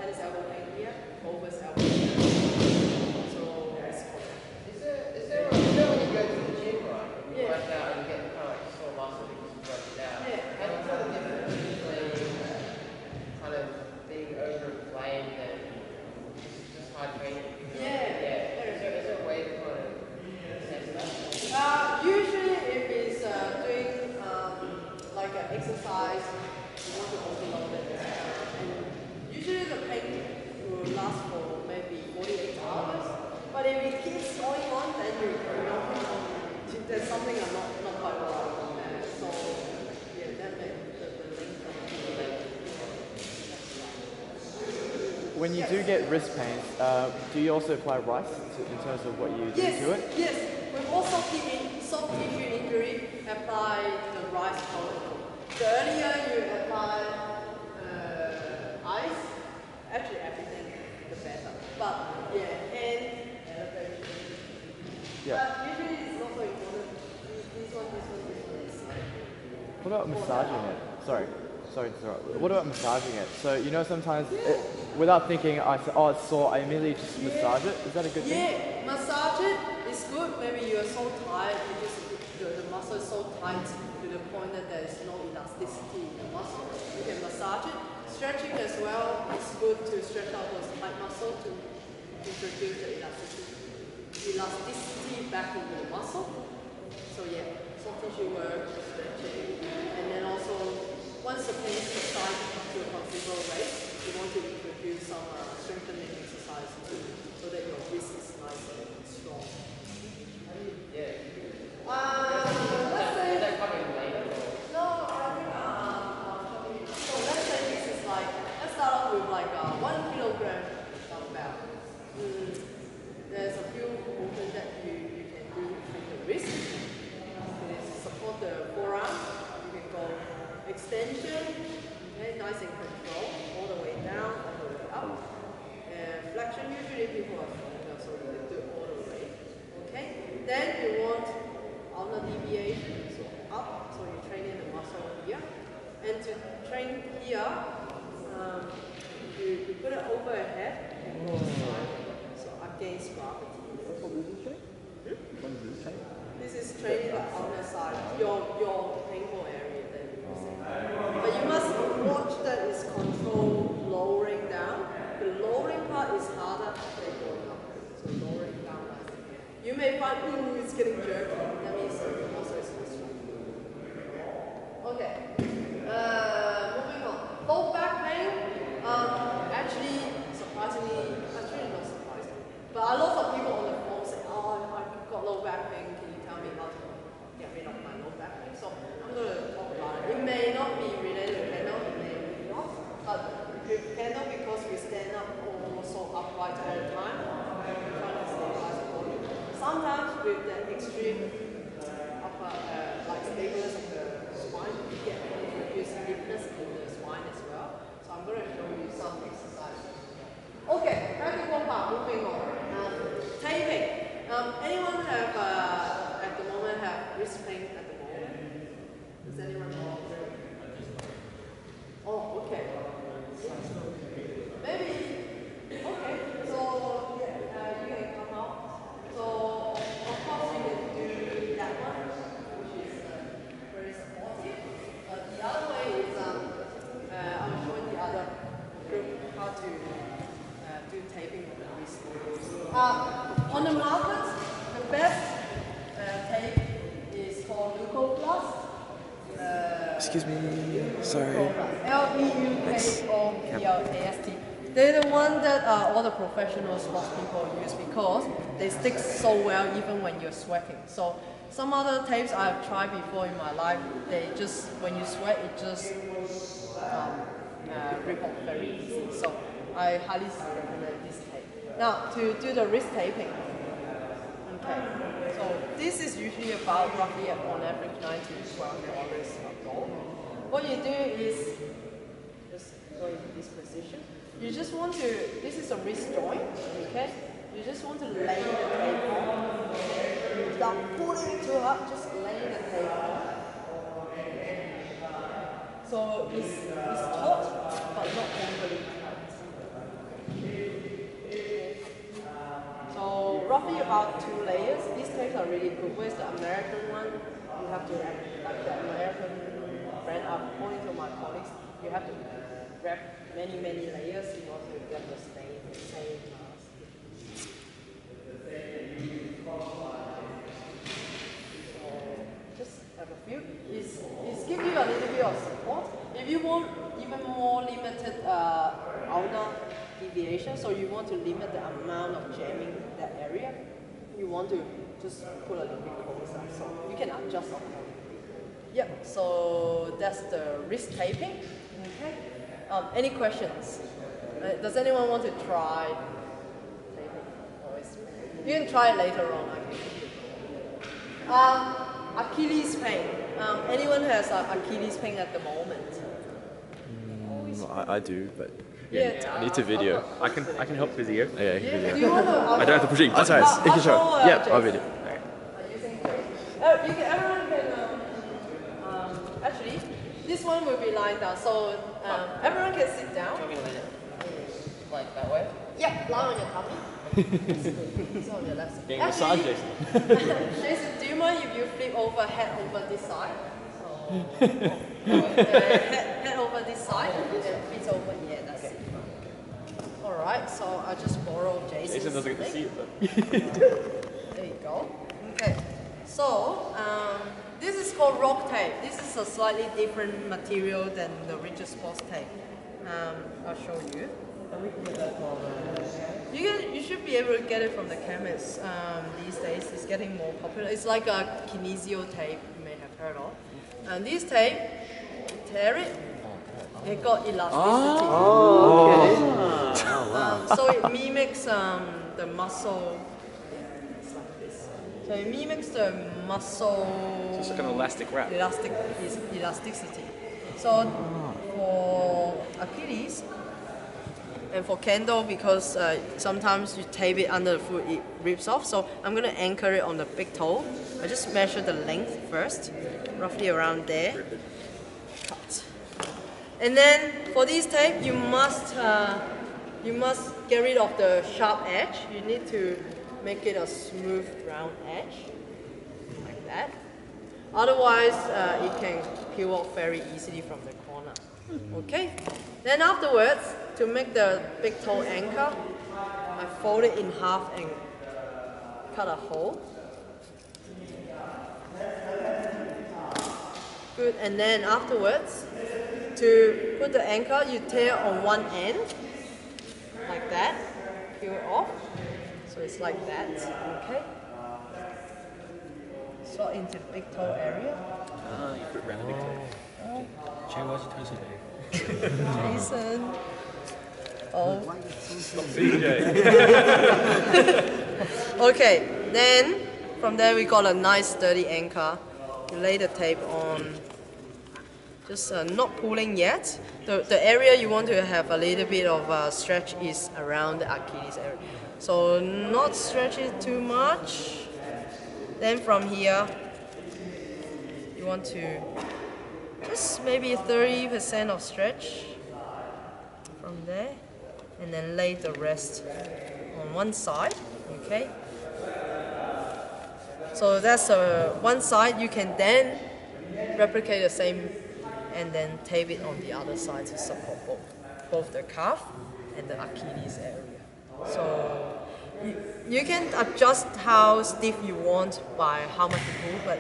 tennis elbow pain here, golfer's elbow pain. So it's common. Is there when you go to the gym, right? You work out and you get kind of like sore muscle because you work it out. Yeah. How do you tell the difference between kind of being overinflamed and just hard training? Yeah. Is there a way to kind of assess that? Usually if it's doing like an exercise, you want to overload it. And usually the pain will last for maybe 48 hours. But if it keeps going on, then you know there's something not quite right. So yeah, that makes the link. When you do get wrist pain, do you also apply rice in terms of what you do to it? Yes. With all soft tissue injury, apply the rice protocol. The earlier you apply ice, actually everything, the better. But yeah, and but usually it's also important. This one is What about massaging it? Sorry to interrupt. What about massaging it? So you know sometimes without thinking, it's sore, I immediately just massage it. Is that a good thing? Yeah, massage it is good. Maybe you're so tired, the muscle is so tight to the point that there is no elasticity in the muscle. You can massage it. Stretching as well, it's good to stretch out those tight muscles to introduce the elasticity back into the muscle. So yeah, soft tissue work, stretching, and then also once the pain subsides to a considerable rate, you want to introduce some strengthening exercise too, so that your wrist is nice and strong. Let's say, no, I think, so let's say this is like, let's start off with like 1 kilogram dumbbell. There's a few movements that you can do with the wrist. Support the forearm. You can go extension, okay, nice and control, all the way down, all the way up. And flexion, usually people are stronger, so you can do it all the way. Okay, then you want ulnar deviation, so up, so you're training the muscle here. And to train here, you put it over your head and go side, so against gravity. This is training the outer side, your painful area that you're using. But you must watch that it's controlled lowering down. The lowering part is harder than going up. So lowering down. You may find, ooh, it's getting jerky. That means the muscle is not strong. Okay. Moving on. Low back pain. Actually, surprisingly, actually not surprising, but a lot of people on the phone say, oh, I've got low back pain. Can you tell me how to get rid of my low back pain? So I'm going to talk about it. It may not be related to Kendo, it may not, but with Kendo, because we stand up almost so upright all the time, trying to stabilize the body. Sometimes with the extreme upper, like stability of the spine, you get introduced stiffness in the spine as well. So I'm going to show you some exercises. Okay, practical part, moving on. Taping. Anyone have, at the moment, have wrist pain at the moment? Does anyone know? Oh, okay. Maybe, okay, so yeah, you can come out. So, of course, you can do that one, which is very supportive. But the other way is, I'm showing the other group how to do taping of the wrist. On the market, the best tape is called Leukoplast. Excuse me, sorry. Leukoplast. They're the one that all the professional sports people use because they stick so well even when you're sweating. So some other tapes I've tried before in my life, they just, when you sweat, it just rip off very easy. So I highly recommend this tape. Now, to do the wrist taping. Okay, so this is usually about roughly on average $9 to $12 a roll. What you do is just go into this position. You just want to, this is a wrist joint, okay? You just want to lay the tape on. Without pulling it too hard, just lay the tape on. So it's taut, but not overly tight. roughly about 2 layers. These tapes are really good. Where's the American one? You have to wrap, like the American brand, according to my colleagues, you have to wrap many layers in order to get the same mask. So just have a few. It's give you a little bit of support. If you want even more limited ulnar deviation, so you want to limit the amount of jamming that area, you want to just put a little bit closer, so you can adjust accordingly. Yep, so that's the wrist taping. Okay. Any questions? Does anyone want to try taping? You can try it later on. Achilles pain. Anyone has Achilles pain at the moment? I do, but Yeah. I need to video. I can help video. Yeah, I can video. Do you want to? I don't have to push it. Oh, sorry, you can show. Yeah, I'll video. Everyone can. Actually, this one will be lying down, so everyone can sit down. Like that way? Yeah, lie on your tummy. It's on your left side. Getting massage, Jason. Jason, do you mind if you flip over head over this side? Head over this side and feet over here. That's it. All right. So I just borrow Jason's. Jason doesn't get to see it, but. There you go. Okay. So this is called rock tape. This is a slightly different material than the rigid sports tape. I'll show you. You should be able to get it from the chemists these days. It's getting more popular. It's like a kinesio tape you may have heard of. And this tape, you tear it, it got elasticity. So it mimics the muscle. It's like this. So it mimics the muscle. So it's like an elastic wrap. Elasticity. So for Achilles and for Kendo, because sometimes you tape it under the foot, it rips off. So I'm going to anchor it on the big toe. I just measure the length first, roughly around there. Cut. And then for this tape, you must get rid of the sharp edge. You need to make it a smooth round edge, like that. Otherwise, it can peel off very easily from the corner. Okay. Then afterwards, to make the big toe anchor, I fold it in half and cut a hole. Good. And then afterwards, to put the anchor, you tear on one end, like that, peel it off. So it's like that, okay? Slot into the big toe area. Ah, you put it around the big toe. Jason. Oh. Okay, then from there we got a nice sturdy anchor. You lay the tape on. Just not pulling yet. The area you want to have a little bit of stretch is around the Achilles area. So not stretch it too much. Then from here, you want to just maybe 30% of stretch from there, and then lay the rest on one side. Okay. So that's one side. You can then replicate the same and then tape it on the other side to support both the calf and the Achilles area. So you can adjust how stiff you want by how much you pull, but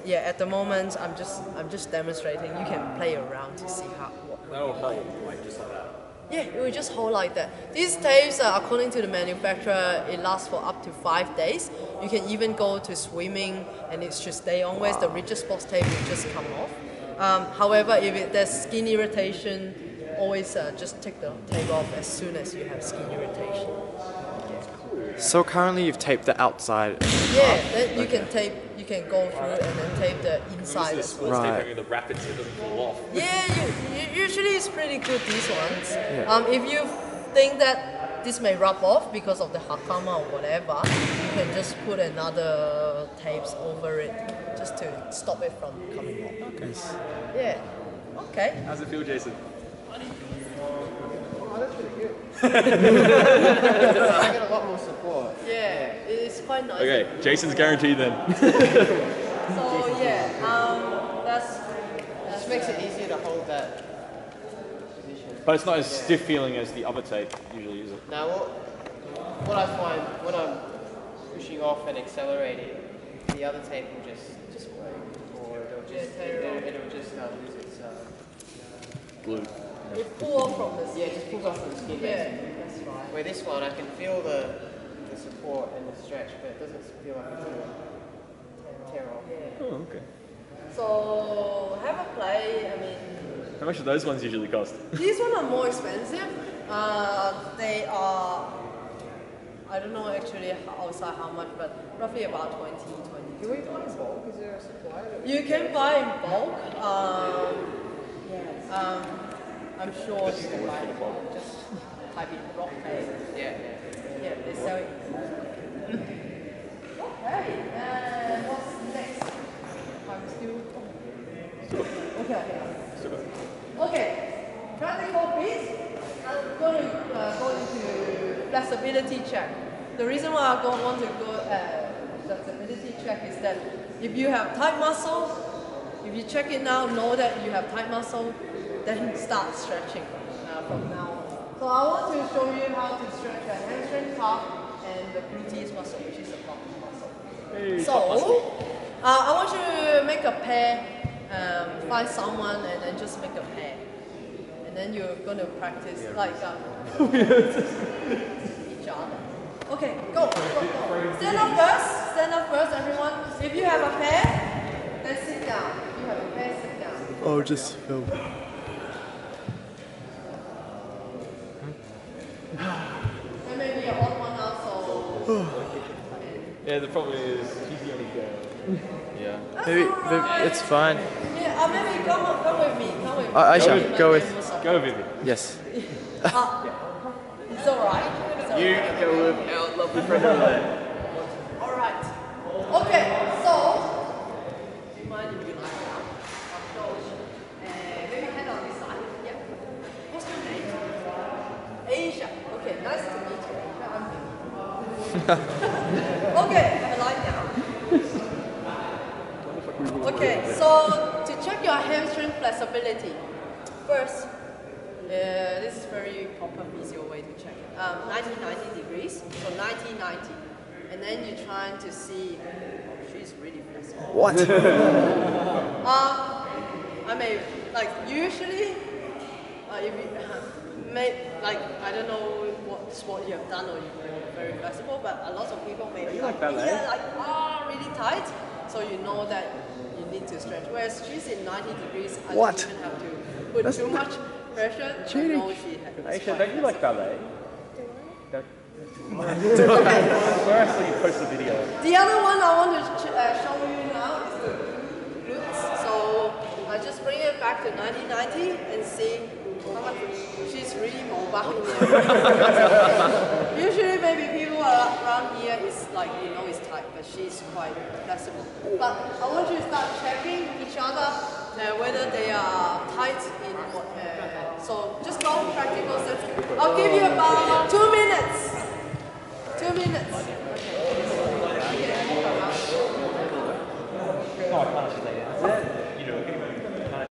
yeah, at the moment I'm just demonstrating. You can play around to see how. That'll hold like just like that. Yeah, it will just hold like that. These tapes, according to the manufacturer, it lasts for up to 5 days. You can even go to swimming and it should stay on, whereas the rigid sports tape will just come off. However, if there's skin irritation, always just take the tape off as soon as you have skin irritation. So currently you've taped the outside. Yeah, then you can go through and then tape the inside as well. Right. The wrap it so it doesn't fall off. Yeah, usually it's pretty good, these ones. Yeah. If you think that this may rub off because of the hakama or whatever, you can just put another tapes over it just to stop it from coming off. Okay. Yeah. Okay. How's it feel, Jason? Oh, that's pretty good. I get a lot more support. Yeah, it's quite nice. Okay, Jason's guaranteed then. So yeah, that's Just makes it easier to hold that position. But it's not as stiff feeling as the other tape usually, is it? Now, what I find when I'm pushing off and accelerating, the other tape will just break, or it'll just lose its Glue. it pull off from the yeah, it just pulls off from the skin. Yeah, basically. that's right. Where this one, I can feel the support and the stretch, but it doesn't feel like it's going to tear off. Yeah. Oh, okay. So have a play. I mean, How much do those ones usually cost? these ones are more expensive. They are, I don't know actually outside how much, but roughly about 20. Do we buy in bulk? Is there a supply? You can buy in bulk. I'm sure you can buy in bulk. Just type in rock play. Yeah. Yeah, they sell it. Okay, and what's next? I'm still. Okay. Okay, practical bit. I'm going to go into flexibility check. The reason why I want to go flexibility check is that if you have tight muscle, if you check it now, know that you have tight muscle, then start stretching from now on. So I want to show you how to stretch your hamstring, calf, and the gluteus muscle, which is the top muscle. So I want you to make a pair, find someone, and then just make a pair. And then you're going to practice like each other. Okay, go. Stand up first, everyone. If you have a pair, then sit down. If you have a pair, sit down. Oh, just film. There may be an odd one out, so. Yeah, the problem is she's the only girl. Yeah. Maybe it's fine. Yeah, maybe come with me. Aisha, go with. Go, Vivian. Yes. It's alright. You go with our lovely friend over there. Alright. Okay, so. Do you mind if you lie down? Maybe hand on this side. Yeah. What's your name? Asia. Okay, nice to meet you. I'm Vivian. Okay, lie down. Okay, so to check your hamstring flexibility, first, this is very proper physio way to check it. 90 degrees, so 90. And then you're trying to see, she's really flexible. What? I mean, like usually, if you like, I don't know what sport you have done or you're very flexible, but a lot of people may be like ballet? yeah, like really tight, so you know that you need to stretch. Whereas she's in 90 degrees, I What? don't even have to put too much pressure. cheating. I know she has. Aisha, don't you like ballet? Okay. Where else will you post the video? The other one I want to show you now is the glutes. So I just bring it back to 90 and see how much. She's really mobile in there. Usually maybe people around here is like, it's tight, but she's quite flexible. But I want you to start checking each other whether they are tight in what. So just go practical steps. I'll give you about 2 minutes. 2 minutes. Okay.